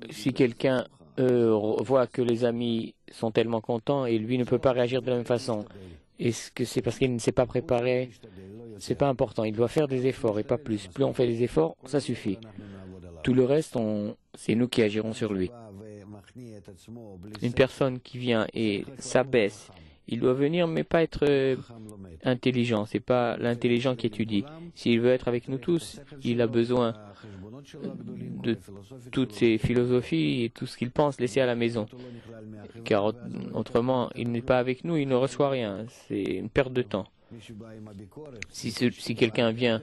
si quelqu'un voit que les amis sont tellement contents et lui ne peut pas réagir de la même façon, est-ce que c'est parce qu'il ne s'est pas préparé? C'est pas important. Il doit faire des efforts et pas plus. Plus on fait des efforts, ça suffit. Tout le reste, c'est nous qui agirons sur lui. Une personne qui vient et s'abaisse, il doit venir mais pas être intelligent. C'est pas l'intelligent qui étudie. S'il veut être avec nous tous, il a besoin de toutes ces philosophies et tout ce qu'il pense laisser à la maison. Car autrement, il n'est pas avec nous, il ne reçoit rien. C'est une perte de temps. Si quelqu'un vient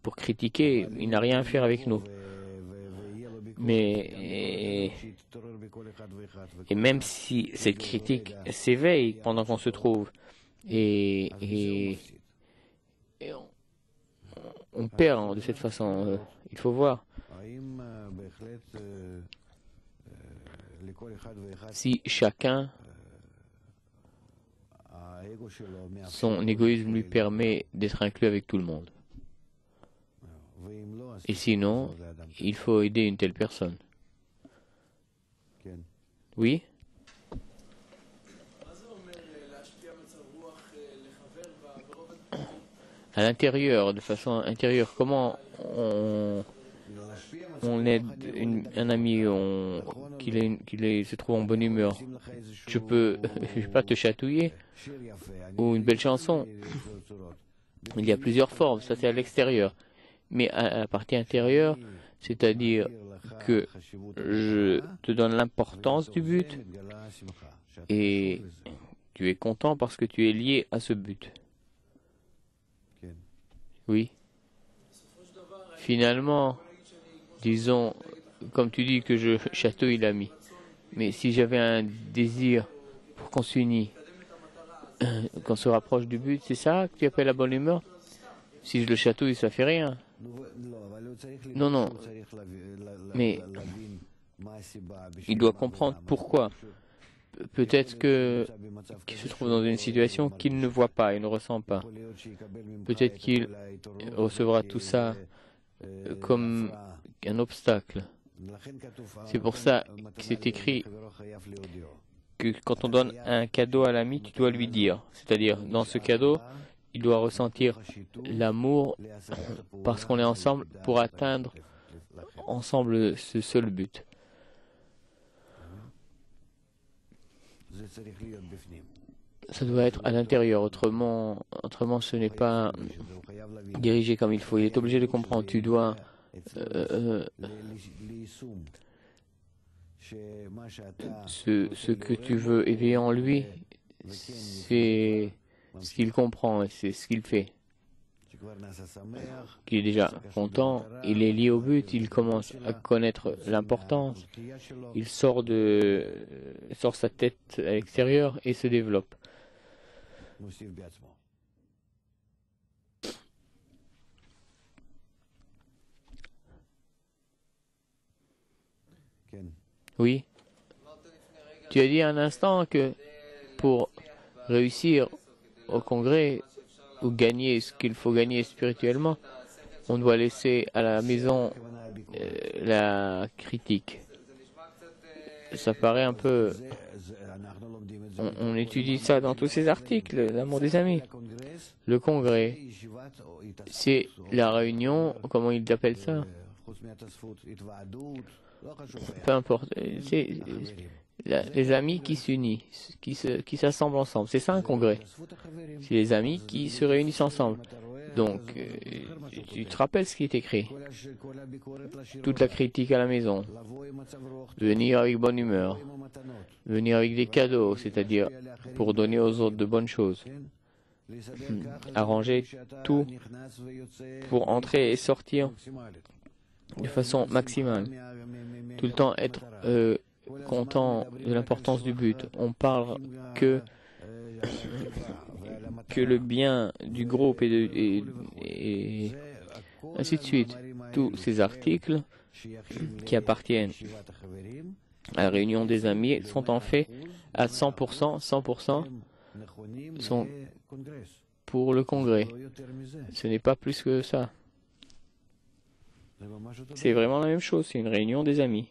pour critiquer, il n'a rien à faire avec nous. Mais et même si cette critique s'éveille pendant qu'on se trouve et on perd de cette façon, il faut voir. Si chacun, son égoïsme lui permet d'être inclus avec tout le monde. Et sinon, il faut aider une telle personne. Oui? À l'intérieur, de façon intérieure, comment on aide un ami qu'il se trouve en bonne humeur? Je vais pas te chatouiller ou une belle chanson. Il y a plusieurs formes, ça c'est à l'extérieur. Mais à la partie intérieure, c'est-à-dire que je te donne l'importance du but et tu es content parce que tu es lié à ce but. Oui. Finalement, disons, comme tu dis que je chatouille l'ami, mais si j'avais un désir pour qu'on s'unisse, qu'on se rapproche du but, c'est ça que tu appelles la bonne humeur? Si je le chatouille, ça fait rien. Non, mais il doit comprendre pourquoi. Peut-être qu'il se trouve dans une situation qu'il ne voit pas et ne ressent pas. Peut-être qu'il recevra tout ça comme un obstacle. C'est pour ça que c'est écrit que quand on donne un cadeau à l'ami, tu dois lui dire. C'est-à-dire, dans ce cadeau, il doit ressentir l'amour parce qu'on est ensemble pour atteindre ensemble ce seul but. Ça doit être à l'intérieur, autrement ce n'est pas dirigé comme il faut. Il est obligé de comprendre. Tu dois ce que tu veux éveiller en lui, c'est ce qu'il comprend et c'est ce qu'il fait. Il est déjà content, il est lié au but, il commence à connaître l'importance, il sort sa tête à l'extérieur et se développe. Oui. Tu as dit un instant que pour réussir au congrès ou gagner ce qu'il faut gagner spirituellement, on doit laisser à la maison la critique. Ça paraît un peu... On étudie ça dans tous ces articles, l'amour des amis. Le congrès, c'est la réunion, comment ils appellent ça? Peu importe. C'est les amis qui s'unissent, qui s'assemblent ensemble. C'est ça un congrès. C'est les amis qui se réunissent ensemble. Donc, tu te rappelles ce qui est écrit. Toute la critique à la maison. Venir avec bonne humeur. Venir avec des cadeaux, c'est-à-dire pour donner aux autres de bonnes choses. Arranger tout pour entrer et sortir de façon maximale. Tout le temps être content de l'importance du but. On parle que le bien du groupe et ainsi de suite. Tous ces articles qui appartiennent à la réunion des amis sont en fait à 100% sont pour le congrès. Ce n'est pas plus que ça. זה ממש אותו C'est דבר. vraiment la même chose, c'est une réunion des amis.